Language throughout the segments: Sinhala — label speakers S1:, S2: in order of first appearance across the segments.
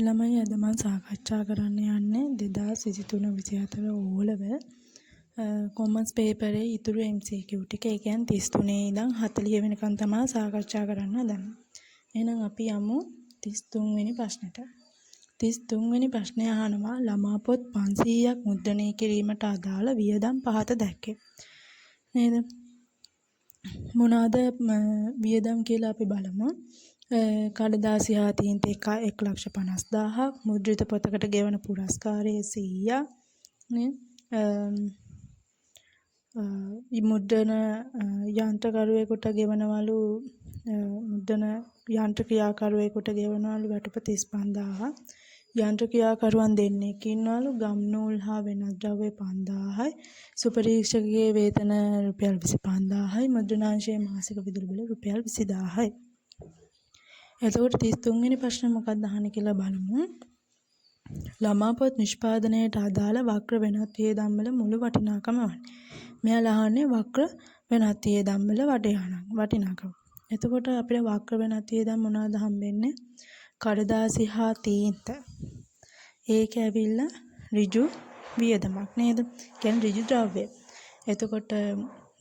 S1: ළමයි අද මම සාකච්ඡා කරන්න යන්නේ 2023-24 O level කොමර්ස් පේපරේ ඉතුරු MCQ ටික. ඒ කියන්නේ 33 ඉඳන් 40 වෙනකන් තමයි සාකච්ඡා කරන්න හදන්නේ. එහෙනම් අපි යමු 33 වෙනි ප්‍රශ්නෙට. 33 වෙනි ප්‍රශ්නය අහනවා ළමා පොත් 500ක් මුද්‍රණය කිරීමට අදාළ වියදම් පහත දැක්කේ. නේද? මොනවාද වියදම් කියලා අපි බලමු. කඩදාසි හා තීන්ත 1,50,000ක්, මුද්‍රිත පොතකට ගෙවන පුරස්කාරය 100ක් නේ. මුද්‍රණ යන්ත්‍රකරුවෙකුට ගෙවනවලු මුද්‍රණ යන්ත්‍ර ක්‍රියාකරුවෙකුට ගෙවනවලු වැටුප 35,000ක්. යන්ත්‍ර ක්‍රියාකරුවන් දෙන්නෙක් ඉන්නවලු. ගම් නූල් හා වෙනත් ද්‍රව්‍ය 5,000යි. සුපරීක්ෂකගේ වේතන රුපියල් 25,000යි. මුද්‍රණාංශයේ මාසික විදුලි බිල රුපියල් 20,000යි. එතකොට 33 වෙනි ප්‍රශ්නේ මොකක්ද අහන්නේ කියලා බලමු. ළමා පොත් නිෂ්පාදනයට අදාළ වක්‍ර වෙනත් වියදම් වල මුළු වටිනාකම වන්නේ. මෙයාලා අහන්නේ වක්‍ර වෙනත් වියදම් වල වටිනාකම. එතකොට අපිට වක්‍ර වෙනත් වියදම් මොනවද හම්බෙන්නේ? කඩදාසි හා තීන්ත. ඒක ඇවිල්ලා ඍජු වියදමක් නේද? කියන්නේ ඍජු ද්‍රව්‍ය. එතකොට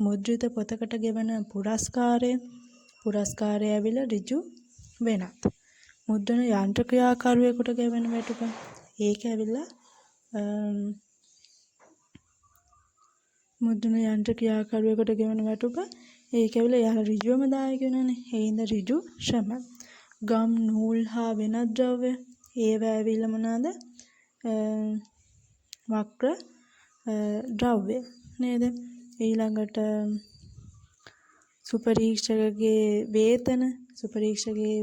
S1: මුද්‍රිත පොතකට ගෙවන පුරස්කාරය ඇවිල්ලා ඍජු වෙනත්. මුද්‍රණ යන්ත්‍ර ක්‍රියාකරුවෙකුට ගෙවන වැටුප ඒක ඇවිල්ලා මුද්‍රණ යන්ත්‍ර ක්‍රියාකරුවෙකුට ගෙවන වැටුප ඒක ඇවිල්ලා යාල ඍජුවම දායක වෙනනේ. ඒ හින්දා ඍජු ශ්‍රම. ගම් නූල් හා වෙනත් ද්‍රව්‍ය ඒවා ඇවිල්ලා මොනවාද? වක්‍ර ද්‍රව්‍ය නේද? ඊළඟට සුපරීක්ෂකගේ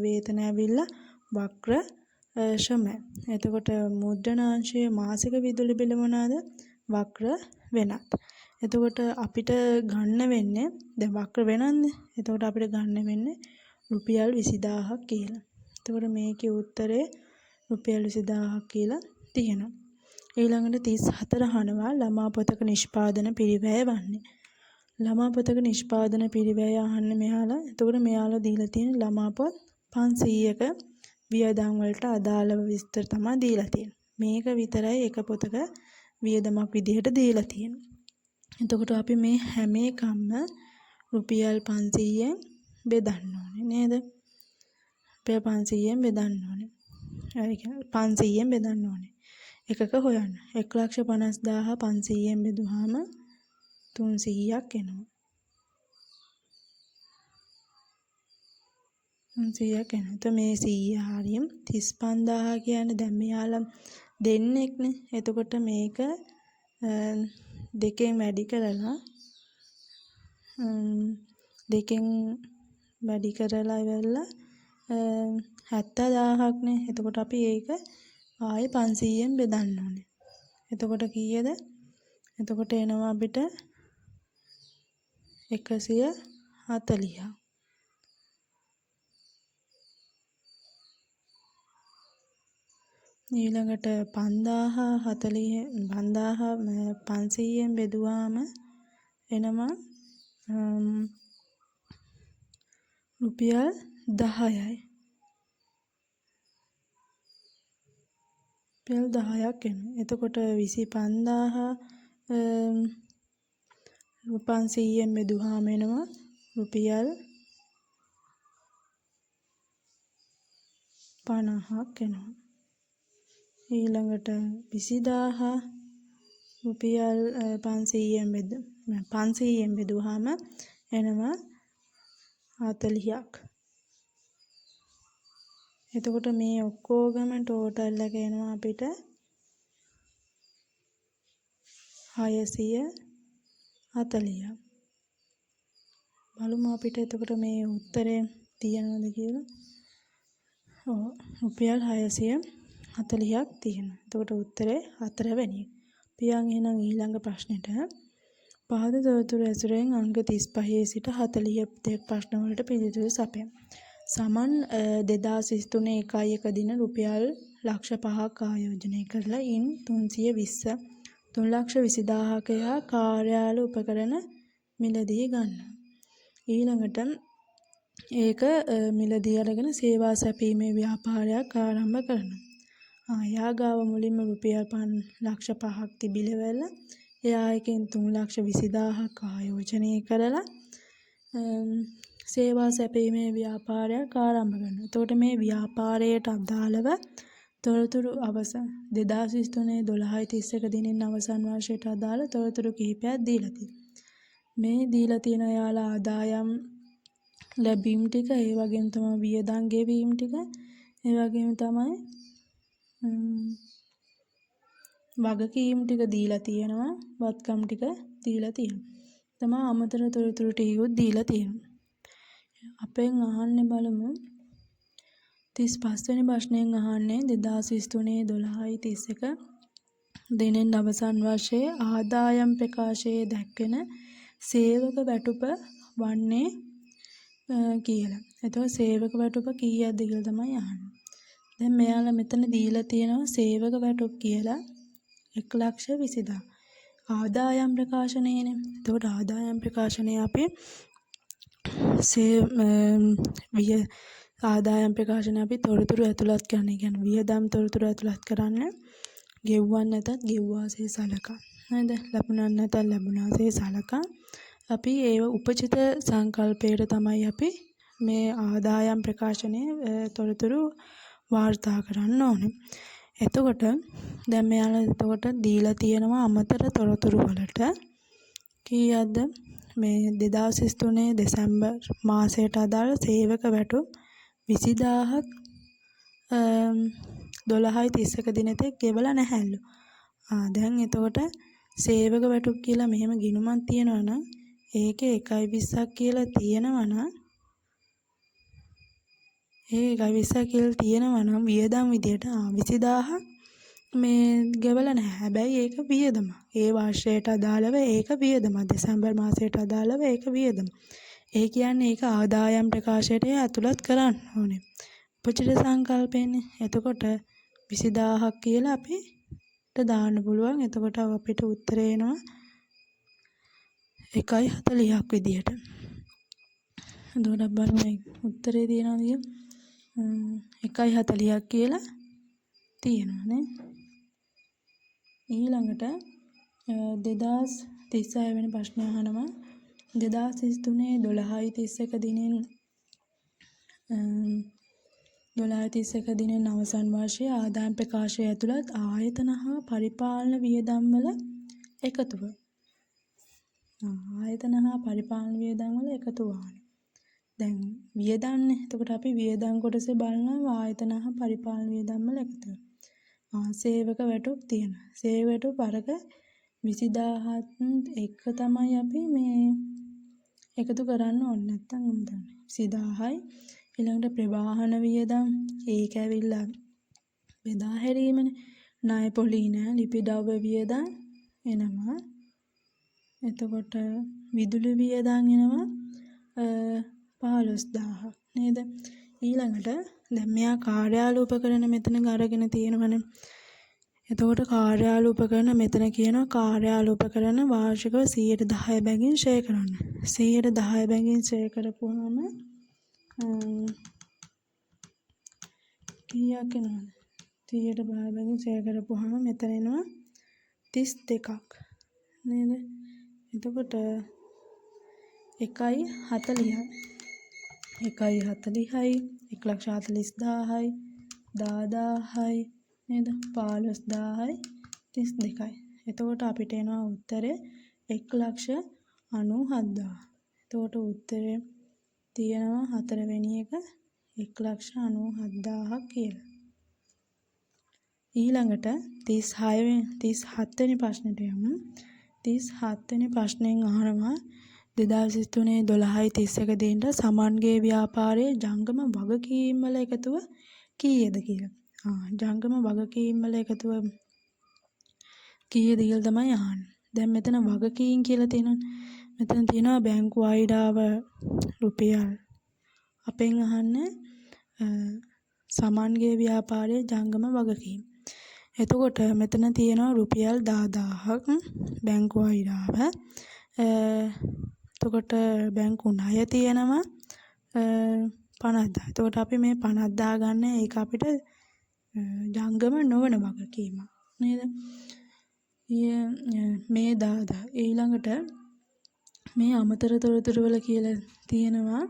S1: වේතන ඇවිල්ලා වක්‍ර ශ්‍රම. එතකොට මුද්‍රණාංශයේ මාසික විදුලි බිල මොනවාද? වක්‍ර වෙනත්. එතකොට අපිට ගන්න වෙන්නේ දැන් වක්‍ර වෙනන්නේ. එතකොට අපිට ගන්න වෙන්නේ රුපියල් 20,000ක් කියලා. එතකොට මේකේ උත්තරේ රුපියල් 20,000ක් කියලා තියෙනවා. ඊළඟට 34 අහනවා ළමා පොතක නිෂ්පාදන පිරිවැය වන්නේ. ළමා පොතක නිෂ්පාදන පිරිවැය අහන්නේ මෙයාලා. එතකොට මෙයාලා දීලා තියෙන ළමා පොත් 500ක වියදම් වලට අදාළව විස්තර තමයි දීලා තියෙන්නේ. මේක විතරයි එක පොතක වියදමක් විදිහට දීලා තියෙන්නේ. එතකොට අපි මේ හැම එකක්ම රුපියල් 500ෙන් බෙදන්න ඕනේ නේද? රුපියල් 500ෙන් බෙදන්න ඕනේ. ඒ කියන්නේ 500ෙන් බෙදන්න ඕනේ. එකක හොයන්න. 1,50,000 500ෙන් බෙදුවාම 300ක් එනවා. 300ක් එනවා. તો මේ 100 හරියම 35,000 කියන්නේ දැන් මෙයාලා දෙන්නෙක්නේ. එතකොට මේක දෙකෙන් වැඩි කරලා ඉවරලා 70,000ක් නේ. එතකොට අපි ඒක ආයේ 500ෙන් බෙදන්න ඕනේ. එතකොට කීයද? එතකොට එනවා අපිට 140ක්. ඊළඟට 5,500ෙන් බෙදුවාම එනවා රුපියල් 10යි. රුපියල් 10ක් එනවා. එතකොට 25,500ෙන් බෙදුවාම එනවා රුපියල් 50ක් එනවා. ඊළඟට 20,000 රුපියල් 500ෙන් බෙදුවාම එනවා 40ක්. එතකොට මේ ඔක්කොගම ටෝටල් එක එනවා අපිට 640ක්. බලමු අපිට එතකොට මේ උත්තරේ තියනවද කියලා. ඔව් රුපියල් 640ක් තියෙනවා. එතකොට උත්තරේ 4 වෙනි එක. පියන් එහෙනම් ඊළඟ ප්‍රශ්නෙට පහත තොරතුරු ඇසුරෙන් අංක 35 සිට 40 ප්‍රශ්න වලට පිළිතුරු සපයන්න. සමන් 2023 1 දින රුපියල් ලක්ෂ 5ක් ආයෝජනය කරලා ඉන් 3,20,000ක කාර්යාල උපකරණ මිලදී ගන්නවා. ඊළඟට ඒක මිලදී අරගෙන සේවා සැපීමේ ව්‍යාපාරයක් ආරම්භ කරනවා. එයා ගාව මුලින්ම රුපියල් 5,05,000ක් තිබිලෙවලා එයා එකෙන් 3,20,000ක් ආයෝජනය කරලා සේවා සැපීමේ ව්‍යාපාරයක් ආරම්භ කරනවා. එතකොට මේ ව්‍යාපාරයට අදාළව තොරතුරු 2023-12-31 දිනෙන් අවසන් වර්ෂයට අදාළ තොරතුරු කිහිපයක් දීලා තියෙනවා. මේ දීලා තියෙන යාලා ආදායම් ලැබීම් ටික, ඒ වගේම තමයි වියදම් ගෙවීම් ටික, ඒ වගේම තමයි වගකීම් ටික දීලා තියෙනවා, වත්කම් ටික දීලා තියෙනවා. තමයි අමතර තොරතුරු ටිකකුත් දීලා තියෙනවා. අපෙන් අහන්නේ බලමු 35 වෙනි ප්‍රශ්නයෙන් අහන්නේ 2023-12-31 දිනෙන් අවසන් වර්ෂයේ ආදායම් ප්‍රකාශයේ දැක්වෙන සේවක වැටුප වන්නේ කියලා. එතකොට සේවක වැටුප කීයක්ද කියලා තමයි අහන්නේ. දැන් මෙයාලා මෙතන දීලා තියෙනවා සේවක වැටුප් කියලා 1,20,000. ආදායම් ප්‍රකාශනයනේ. එතකොට ආදායම් ප්‍රකාශනය අපි ආදායම් ප්‍රකාශනය අපි තොරතුරු ඇතුළත් කරන. කියන්නේ වියදම් තොරතුරු ඇතුළත් කරන්න. ගෙව්වන් නැතත් ගෙව්වාසේ සලකා. නේද? ලැබුණා නැතත් ලැබුණාසේ සලකා. අපි ඒව උපචිත සංකල්පයට තමයි අපි මේ ආදායම් ප්‍රකාශනයේ තොරතුරු වාර්තා කරන්න ඕනේ. එතකොට දැන් මෙයාලා එතකොට දීලා තියෙනවා අමතර තොරතුරු වලට කීයක්ද මේ 2023 දෙසැම්බර් මාසයට අදාළ සේවක වැටුප් 20,000ක් 12/31 දිනතෙක් ගෙවලා නැහැලු. දැන් එතකොට සේවක වැටුප් කියලා මෙහෙම ගිණුමක් තියෙනවා නම් ඒකේ 1.20ක් කියලා තියෙනවා නම් වියදම් විදියට 20,000ක් මේ ගෙවලා නැහැ. හැබැයි ඒක වියදම. ඒ වර්ෂයට අදාළව ඒක වියදම. දෙසැම්බර් මාසයට අදාළව ඒක වියදම. ඒ කියන්නේ ඒක ආදායම් ප්‍රකාශයට ඇතුළත් කරන්න ඕනේ. උපචිත සංකල්පෙන්නේ. එතකොට 20,000ක් කියලා අපිට දාන්න පුළුවන්. එතකොට අපිට උත්තරේ එනවා 1.40ක් විදියට. එතකොට බලන්න උත්තරේ තියෙනවද කියලා 1.40ක් කියලා තියෙනවා නේ. ඊළඟට 2036 වෙනි ප්‍රශ්නය අහනවා 2023-12-31 දිනෙන් 12-31 දිනෙන් අවසන් වර්ෂයේ ආදායම් ප්‍රකාශය ඇතුළත් ආයතන හා පරිපාලන වියදම් වල එකතුව. ආයතන හා පරිපාලන වියදම් වල එකතුවන. දැන් වියදම්නේ. එතකොට අපි වියදම් කොටසේ බලනවා ආයතන හා පරිපාලන වියදම් වල එකතුව. සේවක වැටුප් තියෙනවා. සේවක වැටුප් අරක 20,000ත් එක තමයි අපි මේ එකතු කරන්න ඕනේ. නැත්තම් අමුතන්නේ 20,000යි ඊළඟට ප්‍රවාහන වියදම් ඒක ඇවිල්ලා බෙදා හැරීමනේ. ණය පොලී නෑ ලිපි ද්‍රව්‍ය වියදම් එනවා. එතකොට විදුලි වියදම් එනවා 15,000ක් නේද? ඊළඟට දැන් මෙයා කාර්යාල උපකරණ මෙතන අරගෙන තියෙනවනේ. එතකොට කාර්යාල උපකරණ මෙතන කියනවා කාර්යාල උපකරණ වාර්ෂිකව 110 බැගින් ෂෙයා කරන්න. 110 බැගින් ෂෙයා කරපුවාම කීයක් එනවද? 110 බැගින් ෂෙයා කරපුවාම මෙතන එනවා 32ක් නේද? එතකොට 1.40යි 1.40යි 1,40,000යි 10,000යි නේද? 15,000යි 32යි. එතකොට අපිට එනවා උත්තරේ 1,97,000. එතකොට උත්තරේ තියෙනවා 4 වෙනි එක 1,97,000ක් කියලා. ඊළඟට 37 වෙනි ප්‍රශ්නෙට යමු. 37 වෙනි ප්‍රශ්නෙන් අහනවා 2023-12-31 දිනට සමන්ගේ ව්‍යාපාරයේ ජංගම වගකීම් වල එකතුව කීයද කියලා. ජංගම වගකීම් වල එකතුව කීයද කියලා තමයි අහන්නේ. දැන් මෙතන වගකීම් කියලා තියෙනවා. මෙතන තියෙනවා බැංකු වයිඩාව රුපියල්. අපෙන් අහන්නේ සමන්ගේ ව්‍යාපාරයේ ජංගම වගකීම්. එතකොට මෙතන තියෙනවා රුපියල් 10,000ක් බැංකු වයිඩාව. එතකොට බැංකු ණය තියෙනවා 50,000. එතකොට අපි මේ 50,000 ගන්න ඒක අපිට ජංගම නොවන වගකීමක් නේද? මේ 10,000 ඊළඟට මේ අමතර තොරතුරු වල කියලා තියෙනවා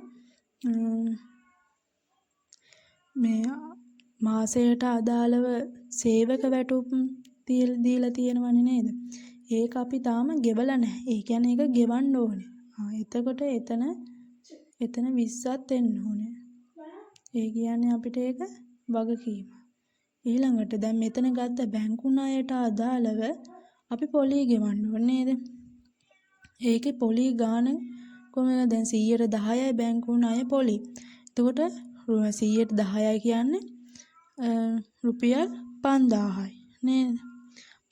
S1: මේ මාසයට අදාළව සේවක වැටුප් දීලා තියෙනවනේ නේද? ඒක අපි තාම ගෙවලා නැහැ. ඒ කියන්නේ ඒක ගෙවන්න ඕනේ. එතකොට එතන 20ක් එන්න ඕනේ. ඒ කියන්නේ අපිට ඒක වගකීම. ඊළඟට දැන් මෙතන ගත්ත බැංකු ණයට අදාළව අපි පොලි ගෙවන්න ඕනේ නේද? ඒකේ පොලි ගාන කොහමද? දැන් 110යි බැංකු ණය පොලි. එතකොට 110යි කියන්නේ රුපියල් 5000යි නේද?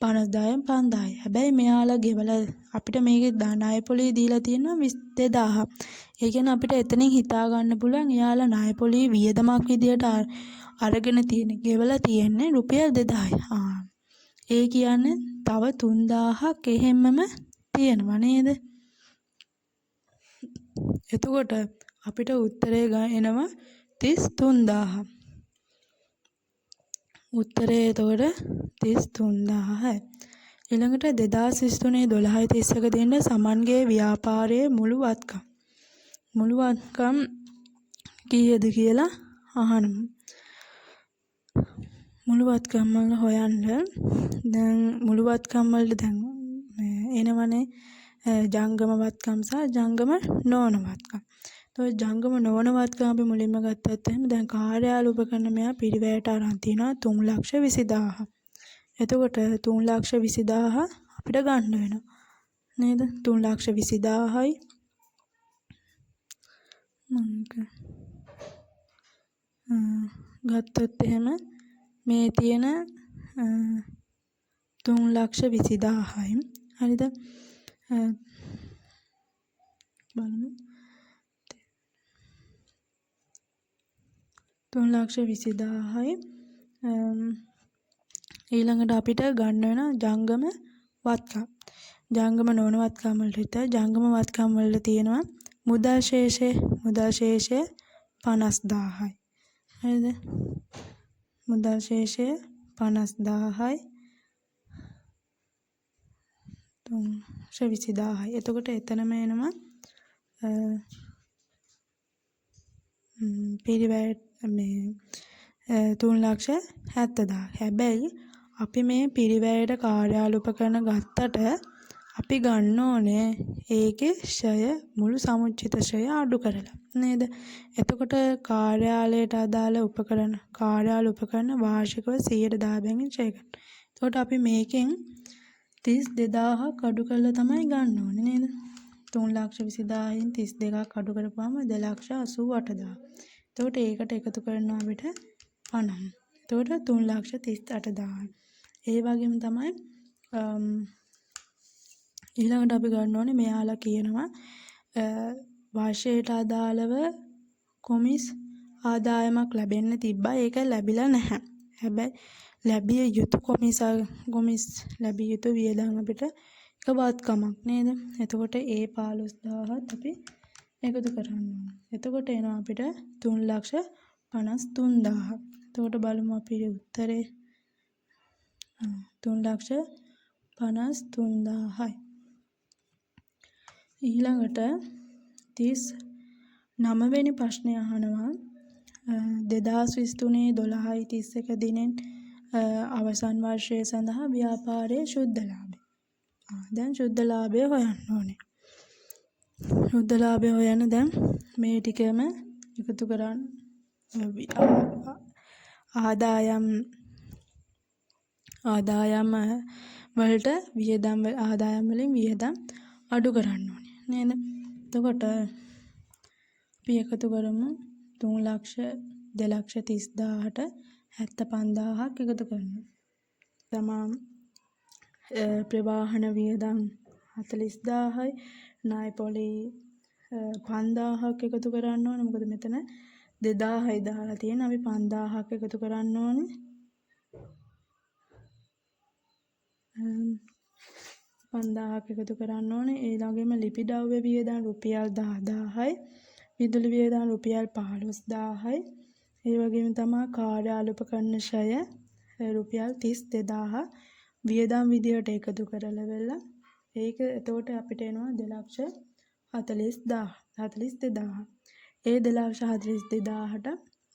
S1: 50000න් 5000යි. හැබැයි මෙයාලා ගෙවලා අපිට මේකේ ණය පොලි දීලා තියෙනවා 22000. ඒ කියන්නේ අපිට එතනින් හිතා ගන්න පුළුවන් එයාලා ණය පොලි වියදමක් විදියට අරගෙන තියෙන ගෙවලා තියෙන්නේ රුපියල් 2000යි. ඒ කියන්නේ තව 3000ක් එහෙම්මම තියෙනවා නේද? එතකොට අපිට උත්තරේ එනවා 33000. උත්තරේ එතකොට 33000යි. ඊළඟට 2023 12:31 දෙන්න සමන්ගේ ව්‍යාපාරයේ මුළු වත්කම් කීයද කියලා අහනවා. මුළු වත්කම් වල හොයන්න දැන් මුළු වත්කම් වලට දැන් එනවනේ ජංගම වත්කම් සහ ජංගම නොවන වත්කම්. එතකොට ජංගම නොවන වත්කම් අපි මුලින්ම ගත්තත් එහෙනම් දැන් කාර්යාල උපකරණ මෙයා පිරිවැයට අරන් තිනවා 3,20,000. එතකොට 3,20,000 අපිට ගන්න වෙනවා නේද? 3,20,000යි ගත්තොත් එහෙම මේ තියෙන 3,20,000යි හරිද? බලමු 3,20,000යි ඊළඟට අපිට ගන්න වෙන ජංගම වත්කම්. ජංගම නොවන වත්කම් වලට විතර ජංගම වත්කම් වල තියෙනවා මුදල් ශේෂය 50,000යි. හරිද? මුදල් ශේෂය 50,000යි 3,20,000යි. එතකොට එතනම එනවා පිරිවැය මේ 3,70,000. හැබැයි අපි මේ පිරිවැයට කාර්යාල උපකරණ ගත්තට අපි ගන්න ඕනේ ඒකේ ෂය මුළු සමුච්චිත ෂය අඩු කරලා නේද? එතකොට කාර්යාලයට අදාළ කාර්යාල උපකරණ වාර්ෂිකව 110%න් ෂය කරනවා. එතකොට අපි මේකෙන් 32,000ක් අඩු කරලා තමයි ගන්න ඕනේ නේද? 3,20,000න් 32ක් අඩු කරපුවාම 2,88,000. එතකොට ඒකට එකතු කරනවා අපිට 50. එතකොට 3,38,000. ඒ වගේම තමයි ඊළඟට අපි ගන්න ඕනේ මෙයාලා කියනවා වර්ෂයට අදාළව කොමිස් ආදායමක් ලැබෙන්න තිබ්බා. ඒක ලැබිලා නැහැ. හැබැයි ලැබිය යුතු කොමිස් ලැබිය යුතු වියදම් අපිට එක වත්කමක් නේද? එතකොට ඒ 15,000ත් අපි එකතු කරන්න ඕනේ. එතකොට එනවා අපිට 3,53,000. එතකොට බලමු අපේ උත්තරේ 3,53,000යි. ඊළඟට 39 වෙනි ප්‍රශ්නය අහනවා 2023 12:31 දිනෙන් අවසන් වර්ෂය සඳහා ව්‍යාපාරයේ ශුද්ධ ලාභය. දැන් ශුද්ධ ලාභය හොයන්න ඕනේ. ශුද්ධ ලාභය හොයන්න දැන් මේ ටිකම එකතු කරන් ආදායම් වලට වියදම් ආදායම් වලින් වියදම් අඩු කරන්න ඕනේ නේද? එතකොට අපි එකතු කරමු 2,30,000ට 75,000ක් එකතු කරනවා. තමා ප්‍රවාහන වියදම් 40,000යි ණය පොලි 5,000ක් එකතු කරන්න ඕනේ. මොකද මෙතන 2,000යි දාලා තියෙන අපි 5,000ක් එකතු කරන්න ඕනේ. 5,000ක් එකතු කරන්න ඕනේ. ඒ ළඟම ලිපි ද්‍රව්‍ය වියදම් රුපියල් 10,000යි. විදුලි වියදම් රුපියල් 15,000යි. ඒ වගේම තමයි කාර්යාලෝපකරණ ෂය රුපියල් 32000 වියදම් විදියට එකතු කරලා වෙලා ඒක එතකොට අපිට එනවා 2,42,000. ඒ 2,42,000ට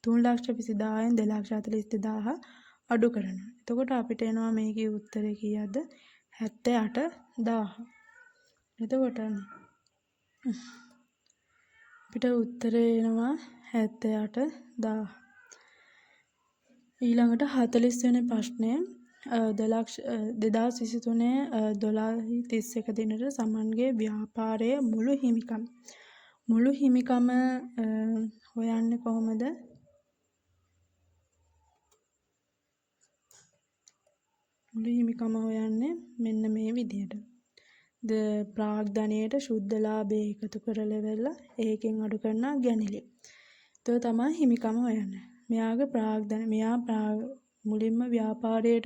S1: 3,20,000න් 2,42,000 අඩු කරනවා. එතකොට අපිට එනවා මේකේ උත්තරේ කීයද? 78,000. එතකොට අපිට උත්තරේ එනවා 78,000. ඊළඟට 40 වෙනි ප්‍රශ්නය 2023 12/31 දිනට සමන්ගේ ව්‍යාපාරයේ මුළු හිමිකම හොයන්නේ කොහොමද? මුළු හිමිකම හොයන්නේ මෙන්න මේ විදිහට. ප්‍රාග්ධනයට ශුද්ධ ලාභය එකතු කරලා වෙලා ඒකෙන් අඩු කරනවා ගැනිලි. ඒක තමයි හිමිකම හොයන්නේ. මෙයාගේ ප්‍රාග්ධන මුලින්ම ව්‍යාපාරයේ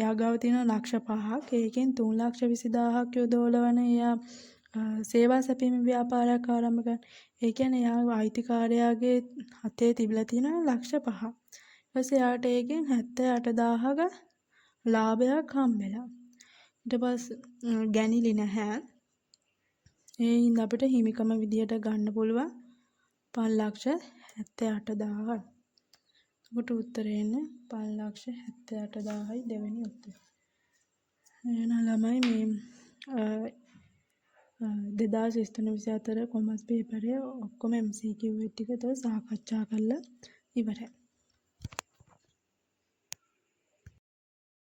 S1: යාගාව තියෙන ලක්ෂ 5ක් ඒකෙන් 3,20,000ක් යොදවලවන එයා සේවා සැපීම ව්‍යාපාරයක් ආරම්භ කරන. ඒ කියන්නේ එයා අයිතිකාරයාගේ අතේ තිබිලා තියෙන ලක්ෂ 5ක්. ඊට පස්සේ එයාට ඒකෙන් 78,000ක ලාභයක් හම්බෙලා. ඊට පස්සේ ගැනිලි නැහැ. ඒ හින්දා අපිට හිමිකම විදියට ගන්න පුළුවන් 5,78,000. එතකොට උත්තරේ එන්නේ 5,78,000යි දෙවෙනි උත්තරේ. එහෙනම් ළමයි මේ 2023-24 කොමර්ස් පේපරේ ඔක්කොම MCQ ටික සාකච්ඡා කරලා ඉවරයි.